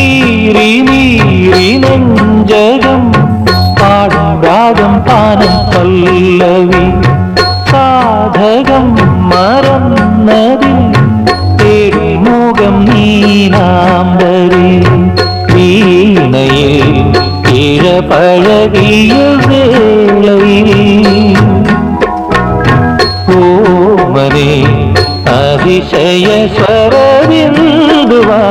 നീറി നീറി നെഞ്ചകം പാടും രാഗം താനം പല്ലവി സാധകം മറന്നതിൽ തേടിമുഖം നീലാംബരി വീണയിൽ ഇഴപഴകിയ വേളയിൽ ഓമനെ അതിശയ സ്വരബിന്ദുവാ